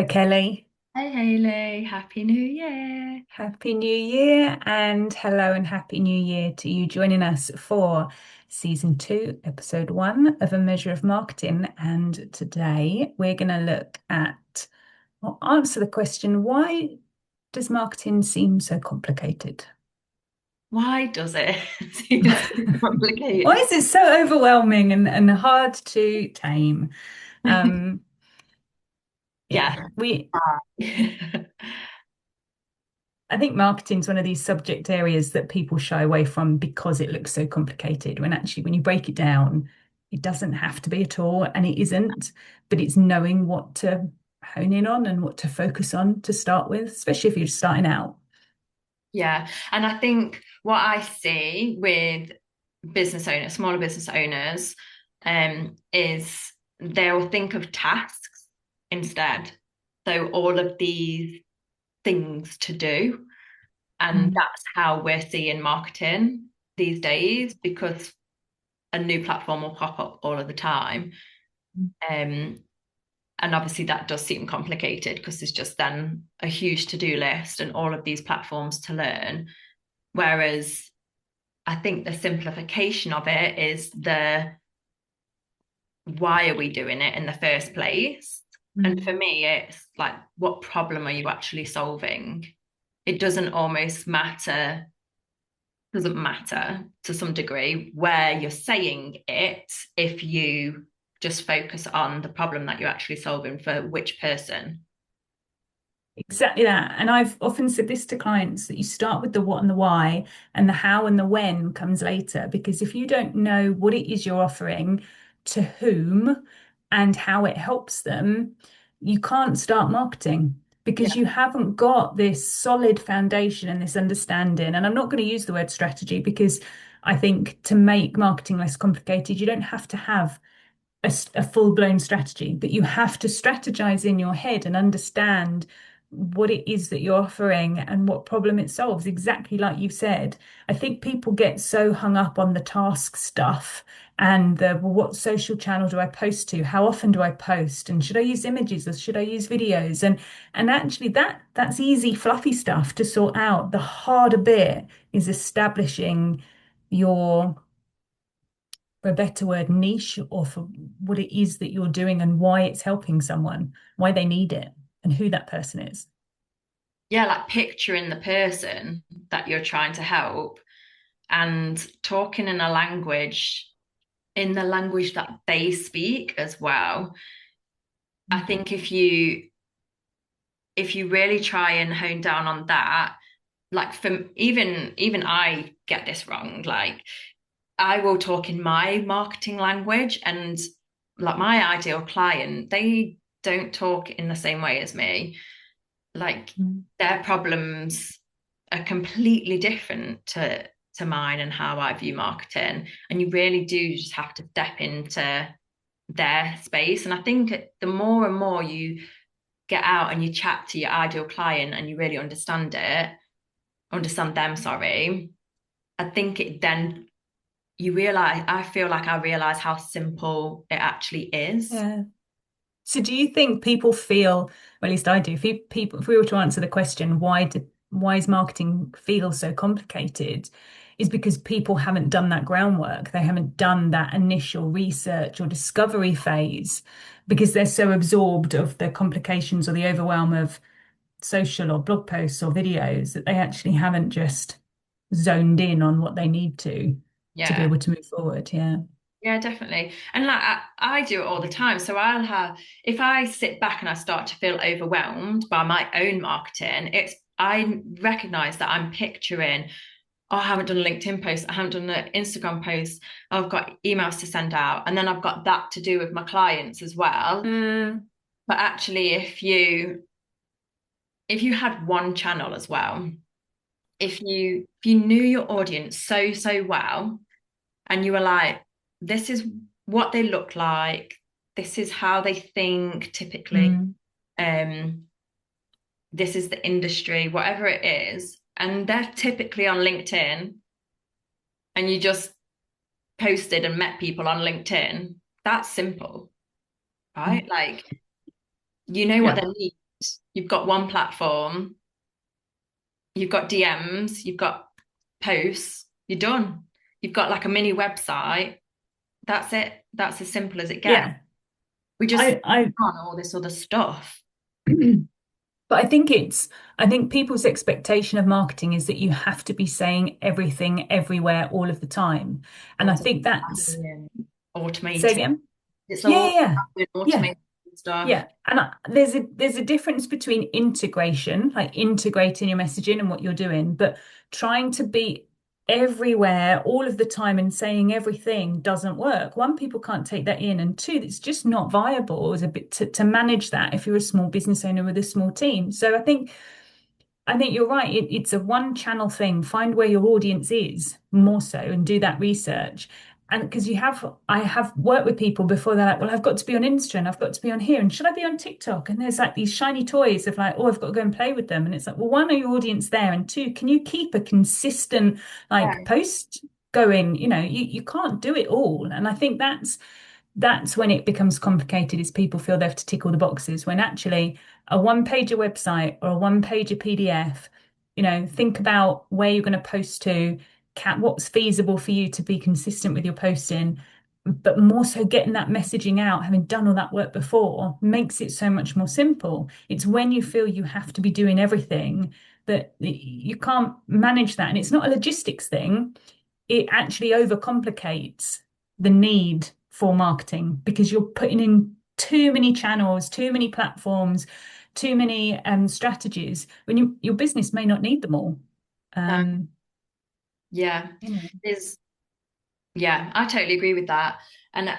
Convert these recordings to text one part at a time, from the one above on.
Hello, Kelly. Hey Hayley, Happy New Year. Happy New Year, and hello and Happy New Year to you joining us for season two, episode one of A Measure of Marketing. And today we're going to look at or answer the question, why does marketing seem so complicated? Why does it seem so Why complicated? is it so overwhelming and hard to tame? Um, Yeah. yeah, I think marketing is one of these subject areas that people shy away from because it looks so complicated, when actually, when you break it down, it doesn't have to be at all, and it isn't, but it's knowing what to hone in on and what to focus on to start with, especially if you're just starting out. Yeah. And I think what I see with business owners, smaller business owners, is they'll think of tasks instead. So all of these things to do. And Mm. that's how we're seeing marketing these days because a new platform will pop up all of the time. Um, And obviously, that does seem complicated because there's just then a huge to-do list and all of these platforms to learn. Whereas I think the simplification of it is the why are we doing it in the first place? And Mm. for me, it's like, what problem are you actually solving? It doesn't matter to some degree where you're saying it if you just focus on the problem that you're actually solving for which person. Exactly that. And I've often said this to clients, that you start with the what and the why, and the how and the when comes later. Because if you don't know what it is you're offering, to whom, and how it helps them, you can't start marketing because Yeah. you haven't got this solid foundation and this understanding. And I'm not going to use the word strategy because I think to make marketing less complicated, you don't have to have a full-blown strategy, but you have to strategize in your head and understand what it is that you're offering and what problem it solves, exactly like you said. I think people get so hung up on the task stuff and the, well, what social channel do I post to? How often do I post? And should I use images or should I use videos? And actually that's easy, fluffy stuff to sort out. The harder bit is establishing your, for a better word, niche, or for what it is that you're doing and why it's helping someone, why they need it, and who that person is. Yeah, like picturing the person that you're trying to help and talking in the language that they speak as well. I think if you really try and hone down on that, like for even I get this wrong. Like I will talk in my marketing language and like my ideal client, they don't talk in the same way as me. Like Mm. their problems are completely different to mine and how I view marketing. And you really do just have to step into their space. And I think the more and more you get out and you chat to your ideal client and you really understand them, sorry, I think it then I feel like I realize how simple it actually is. Yeah. So do you think people feel, or at least I do, if we were to answer the question, why is marketing feel so complicated, is because people haven't done that groundwork. They haven't done that initial research or discovery phase because they're so absorbed of the complications or the overwhelm of social or blog posts or videos that they actually haven't just zoned in on what they need to be Yeah. able to move forward. Yeah. Yeah, definitely. And like I do it all the time. So if I sit back and I start to feel overwhelmed by my own marketing, I recognize that I'm picturing, oh, I haven't done a LinkedIn post, I haven't done an Instagram post, I've got emails to send out, and then I've got that to do with my clients as well. Mm. But actually, if you had one channel as well, if you knew your audience so well and you were like, this is what they look like, this is how they think typically, Mm. um, this is the industry, whatever it is, and they're typically on LinkedIn, and you just posted and met people on LinkedIn, that's simple, Mm. right? Like you know what Yeah. they need. you've got one platform, you've got DMs, you've got posts, you're done. You've got like a mini website. That's it. That's as simple as it gets. Yeah. We just I on all this other stuff. But I think people's expectation of marketing is that you have to be saying everything everywhere all of the time. And I Also, think that's, say automated. again. It's Yeah, all yeah, yeah, automated stuff. yeah. And there's a difference between integration, like integrating your messaging and what you're doing, but trying to be everywhere all of the time and saying everything doesn't work. One, people can't take that in, and two, it's just not viable as a bit to manage that if you're a small business owner with a small team. So I think you're right. It's a one channel thing. Find where your audience is more so and do that research. And because I have worked with people before, they're like, well, I've got to be on Insta and I've got to be on here. And should I be on TikTok? And there's like these shiny toys of like, oh, I've got to go and play with them. And it's like, well, one, are your audience there? And two, can you keep a consistent like Yeah. post going? You can't do it all. And I think that's when it becomes complicated is people feel they have to tick all the boxes when actually a one-pager website or a one-pager PDF, think about where you're going to post to, what's feasible for you to be consistent with your posting, but more so getting that messaging out, having done all that work before, makes it so much more simple. It's when you feel you have to be doing everything that you can't manage that. And it's not a logistics thing, it actually overcomplicates the need for marketing because you're putting in too many channels, too many platforms, too many strategies when your business may not need them all. No, Um, yeah. you know. Is yeah, I totally agree with that. And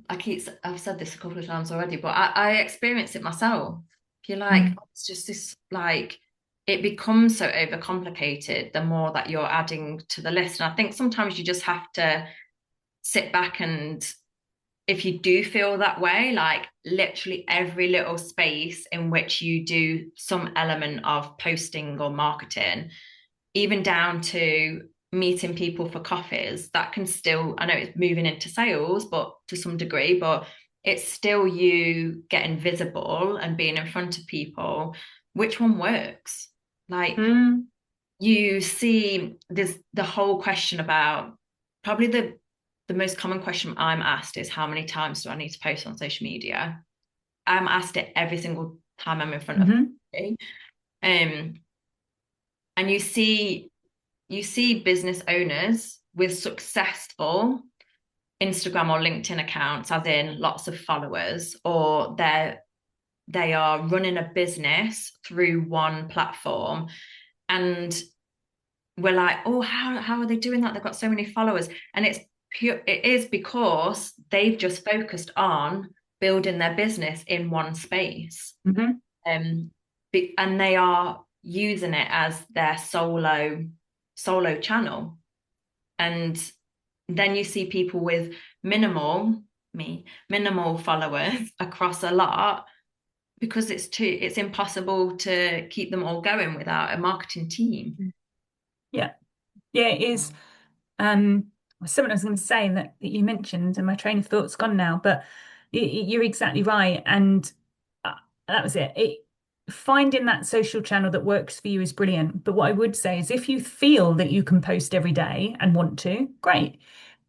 I've said this a couple of times already, but I experience it myself. You're like, Mm. oh, it's just this like it becomes so overcomplicated the more that you're adding to the list. And I think sometimes you just have to sit back and if you do feel that way, like literally every little space in which you do some element of posting or marketing, even down to meeting people for coffees, that can still, I know it's moving into sales, but to some degree, but it's still you getting visible and being in front of people. Which one works? Like Mm. you see there's the whole question about probably the most common question I'm asked is how many times do I need to post on social media? I'm asked it every single time I'm in front of Hmm. somebody. And you see business owners with successful Instagram or LinkedIn accounts, as in lots of followers, or they are running a business through one platform. And we're like, oh, how are they doing that? They've got so many followers. And it is because they've just focused on building their business in one space. Hmm. Um, and they are using it as their solo channel. And then you see people with minimal followers across a lot because it's impossible to keep them all going without a marketing team. Yeah, yeah, it is. Um, Something I was going to say that you mentioned, and my train of thought's gone now, but you're exactly right. And uh, that was it. Finding that social channel that works for you is brilliant. But what I would say is if you feel that you can post every day and want to, great.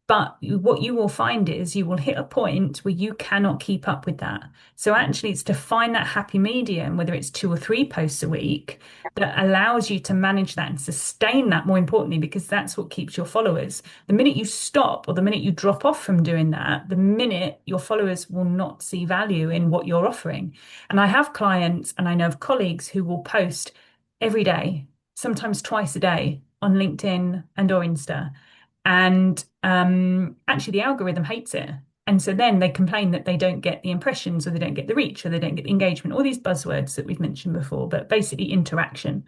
But what you will find is you will hit a point where you cannot keep up with that. So actually, it's to find that happy medium, whether it's 2 or 3 posts a week, that allows you to manage that and sustain that more importantly, because that's what keeps your followers. The minute you stop or the minute you drop off from doing that, the minute your followers will not see value in what you're offering. And I have clients and I know of colleagues who will post every day, sometimes twice a day on LinkedIn and or Insta. And actually, the algorithm hates it. And so then they complain that they don't get the impressions or they don't get the reach or they don't get the engagement, all these buzzwords that we've mentioned before, but basically interaction.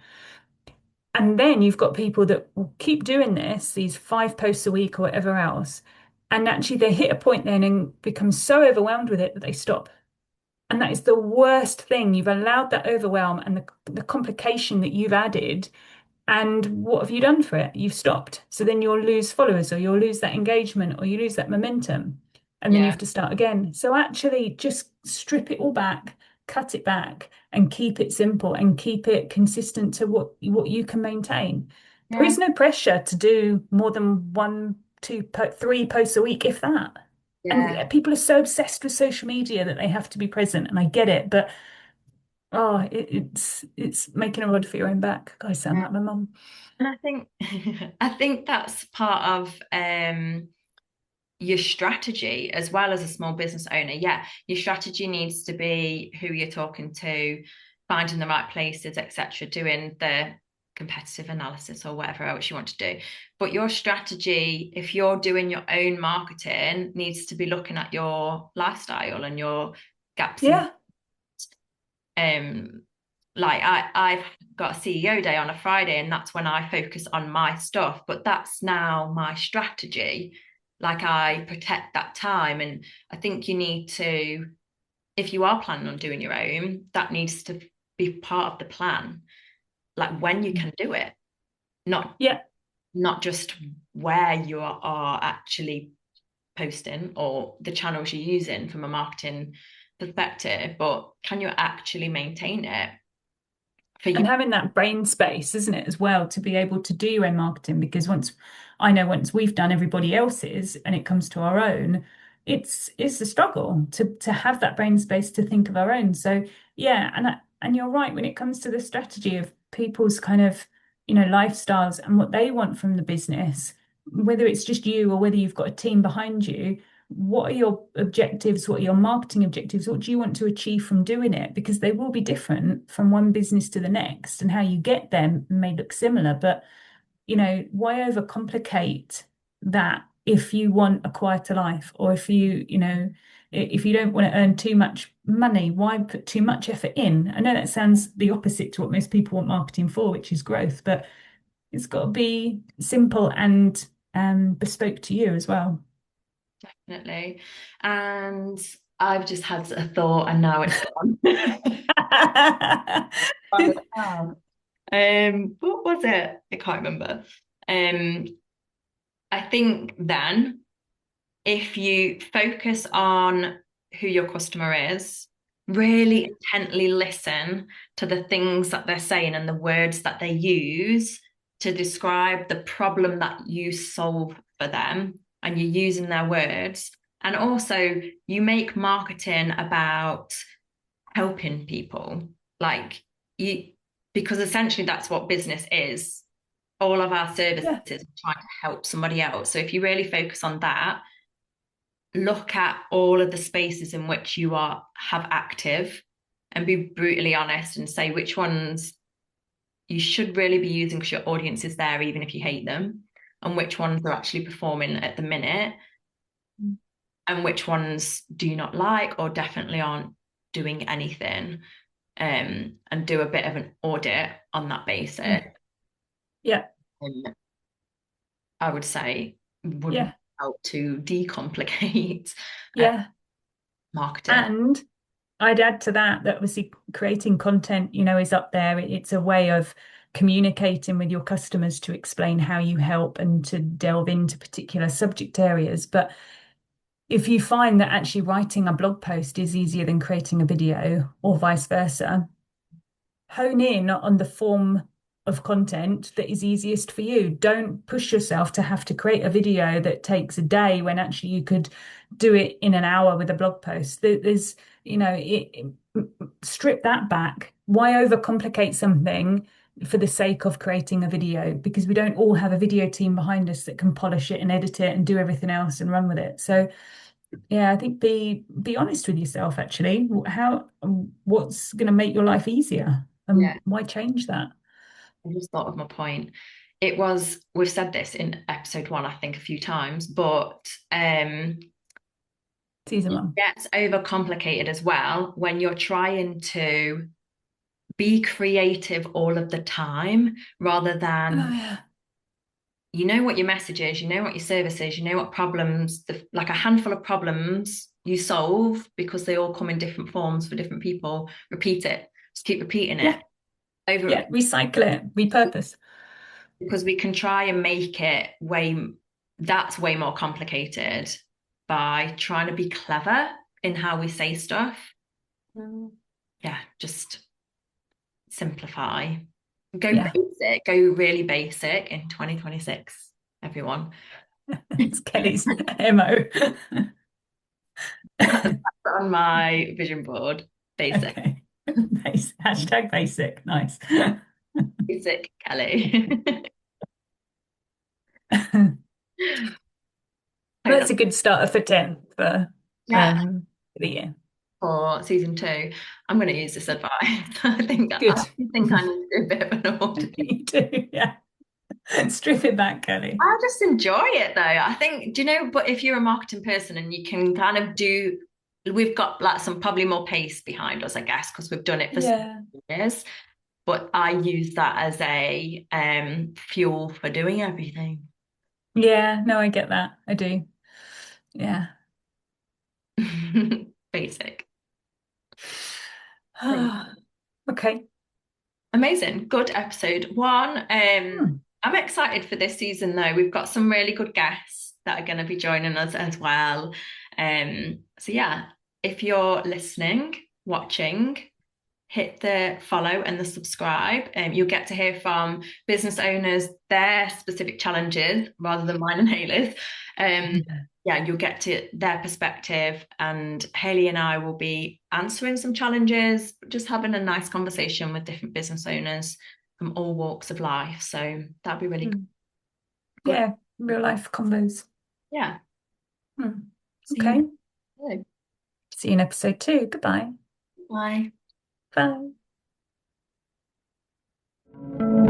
And then you've got people that will keep doing this, these 5 posts a week or whatever else. And actually, they hit a point then and become so overwhelmed with it that they stop. And that is the worst thing. You've allowed that overwhelm and the complication that you've added. And what have you done for it? You've stopped. So then you'll lose followers or you'll lose that engagement or you lose that momentum. And then you Yeah. have to start again. So actually just strip it all back, cut it back and keep it simple and keep it consistent to what you can maintain. There Yeah. is no pressure to do more than one, two, three posts a week, if that. And Yeah. people are so obsessed with social media that they have to be present, and I get it, but oh, it's making a rod for your own back. I sound Yeah. like my mum. And I think I think that's part of your strategy as well as a small business owner. Yeah, your strategy needs to be who you're talking to, finding the right places, etc., doing the competitive analysis or whatever else you want to do. But your strategy, if you're doing your own marketing, needs to be looking at your lifestyle and your gaps in Yeah, um like I've got a CEO day on a Friday and that's when I focus on my stuff, but that's now my strategy. Like I protect that time. And I think you need to, if you are planning on doing your own, that needs to be part of the plan, like when you can do it, not yeah. not just where you are actually posting or the channels you're using from a marketing perspective, but can you actually maintain it for And you? having that brain space, isn't it, as well, to be able to do your own marketing? Because once we've done everybody else's and it comes to our own, it's a struggle to have that brain space to think of our own. So yeah, and you're right when it comes to the strategy of people's kind of, lifestyles and what they want from the business, whether it's just you or whether you've got a team behind you. What are your objectives? What are your marketing objectives? What do you want to achieve from doing it? Because they will be different from one business to the next, and how you get them may look similar. But, why overcomplicate that if you want a quieter life, or if you don't want to earn too much money, why put too much effort in? I know that sounds the opposite to what most people want marketing for, which is growth, but it's got to be simple and bespoke to you as well. Definitely. And I've just had a thought and now it's gone. What was it? I can't remember. Um, I think then if you focus on who your customer is, really intently listen to the things that they're saying and the words that they use to describe the problem that you solve for them, and you're using their words. And also, you make marketing about helping people, like you, because essentially that's what business is. All of our services Yeah. are trying to help somebody else. So if you really focus on that, look at all of the spaces in which you are have active and be brutally honest and say which ones you should really be using because your audience is there even if you hate them, and which ones are actually performing at the minute, and which ones do you not like or definitely aren't doing anything, and do a bit of an audit on that basis. Mm. Yeah. um, I would say would Yeah. help to decomplicate Yeah. marketing. And I'd add to that obviously creating content, is up there. It's a way of communicating with your customers to explain how you help and to delve into particular subject areas. But if you find that actually writing a blog post is easier than creating a video or vice versa, hone in on the form of content that is easiest for you. Don't push yourself to have to create a video that takes a day when actually you could do it in an hour with a blog post. There's, strip that back. Why overcomplicate something for the sake of creating a video? Because we don't all have a video team behind us that can polish it and edit it and do everything else and run with it. So yeah, I think be honest with yourself actually. What's going to make your life easier and Yeah. why change that? I just thought of my point. It was, we've said this in episode one, I think, a few times, but Season it one. gets overcomplicated as well when you're trying to be creative all of the time rather Oh than yeah. you know what your message is, you know what your service is, you know what problems, like a handful of problems you solve because they all come in different forms for different people. Repeat it, just keep repeating it Yeah. over Yeah. Recycle it, repurpose. because we can try and make it that's way more complicated by trying to be clever in how we say stuff. Mm. yeah, just simplify. Go Yeah, basic, go really basic in 2026, everyone. it's Kelly's MO. That's on my vision board. Basic. Okay. Hashtag basic. Nice. Basic Kelly. Hope That's that's a good starter for 10 yeah. the year. For season two. I'm going to use this advice. I Good. think I need to do a bit of an audit. You do, yeah. Strip it back, Kelly. I just enjoy it though. I think, do you know, but if you're a marketing person and you can kind of do, we've got like some probably more pace behind us, I guess, because we've done it for so Yeah. many years. But I use that as a fuel for doing everything. Yeah, no, I get that. I do. Yeah. Basic. Okay. Amazing. Good episode one. Hmm. I'm excited for this season though. We've got some really good guests that are going to be joining us as well. So yeah, if you're listening, watching, hit the follow and the subscribe. You'll get to hear from business owners, their specific challenges rather than mine and Hayley's. Yeah, you'll get to their perspective, and Hayley and I will be answering some challenges, just having a nice conversation with different business owners from all walks of life. So that'd be really Hmm. good. Yeah, real life combos. Yeah. Hmm. See you Okay. next time. See you in episode 2. Goodbye. Bye. Bye.